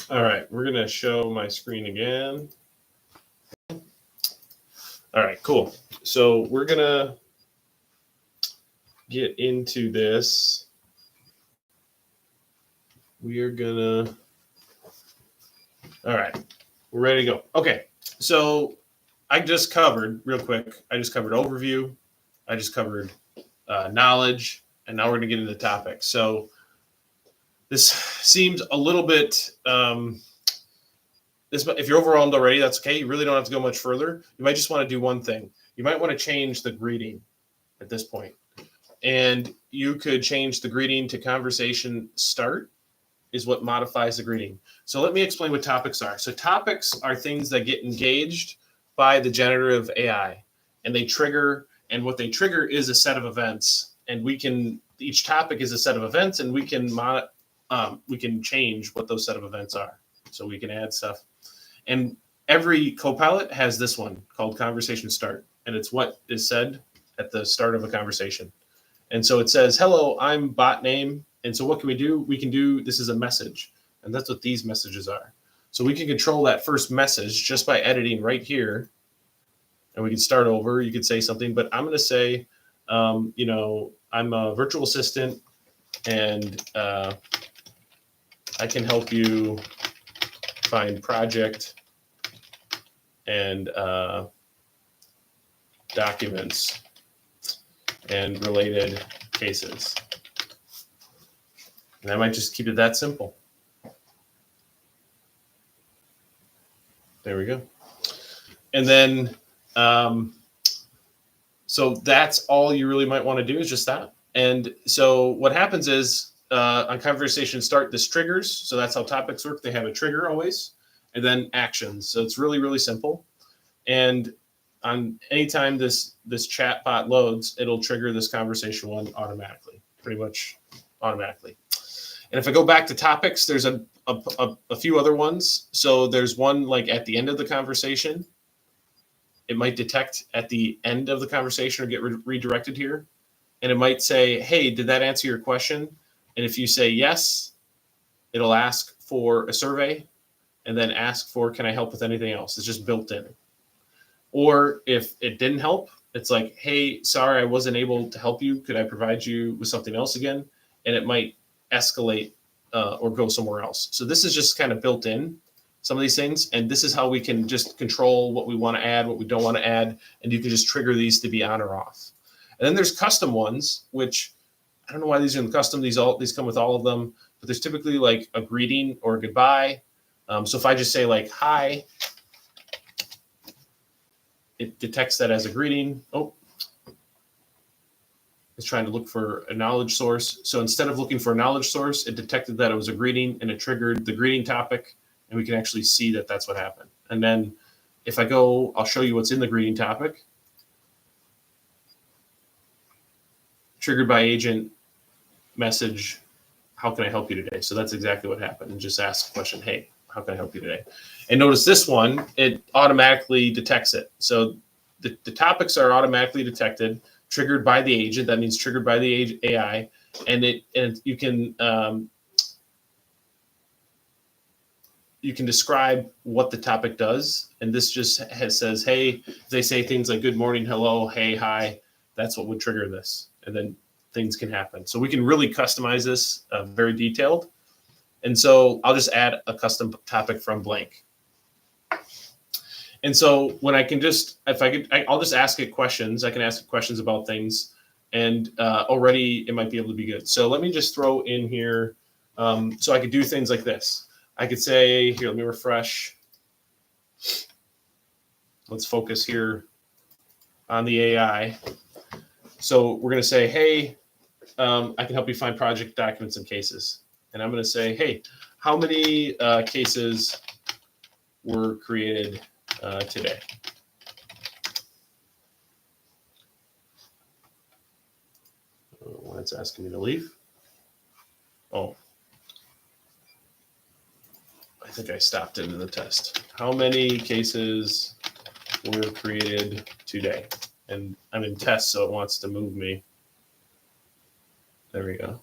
All right, we're going to show my screen again. All right, cool. So we're going to get into this. We are going to, all right, we're ready to go. Okay, so I just covered, real quick, I just covered overview. I just covered knowledge, and now we're going to get into the topic. So this seems a little bit, if you're overwhelmed already, that's okay. You really don't have to go much further. You might just want to do one thing. You might want to change the greeting at this point. And you could change the greeting to conversation start is what modifies the greeting. So let me explain what topics are. So topics are things that get engaged by the generative AI, and they trigger, and what they trigger is a set of events. And each topic is a set of events, and we can change what those set of events are. So we can add stuff. And every CoPilot has this one called conversation start. And it's what is said at the start of a conversation. And so it says, hello, I'm bot name. And so what can we do? We can do, this is a message. And that's what these messages are. So we can control that first message just by editing right here. And we can start over. You could say something, but I'm going to say, I'm a virtual assistant, and I can help you find project and documents and related cases. And I might just keep it that simple. There we go. And then, so that's all you really might want to do is just that. And so what happens is on conversation start, this triggers. So that's how topics work. They have a trigger always, and then actions. So it's really, really simple. And on anytime this chat bot loads, it'll trigger this conversation one automatically, pretty much automatically. And if I go back to topics, there's a few other ones. So there's one like at the end of the conversation. It might detect at the end of the conversation or get redirected here. And it might say, hey, did that answer your question? And if you say yes, it'll ask for a survey and then ask for, can I help with anything else? It's just built in. Or if it didn't help, it's like, hey, sorry, I wasn't able to help you. Could I provide you with something else again? And it might escalate or go somewhere else. So this is just kind of built in, some of these things. And this is how we can just control what we want to add, what we don't want to add. And you can just trigger these to be on or off. And then there's custom ones, which I don't know why these are in the custom. These come with all of them. But there's typically like a greeting or a goodbye. So if I just say like, hi, it detects that as a greeting. Oh, it's trying to look for a knowledge source. So instead of looking for a knowledge source, it detected that it was a greeting and it triggered the greeting topic. And we can actually see that that's what happened. And then if I go, I'll show you what's in the greeting topic. Triggered by agent message, how can I help you today? So that's exactly what happened. And just ask the question, hey, how can I help you today? And notice this one, it automatically detects it. So the topics are automatically detected, triggered by the agent. That means triggered by the AI. And you can describe what the topic does. And this just says, hey, if they say things like good morning, hello, hey, hi, that's what would trigger this. And then things can happen. So we can really customize this very detailed. And so I'll just add a custom topic from blank. And so when I can just, I'll just ask it questions. I can ask it questions about things, and already it might be able to be good. So let me just throw in here. So I could do things like this. I could say, here, let me refresh. Let's focus here on the AI. So we're going to say, hey, I can help you find project documents and cases. And I'm going to say, hey, how many cases were created today? Why it's asking me to leave? Oh, I think I stopped it in the test. How many cases were created today? And I'm in test, so it wants to move me. There we go.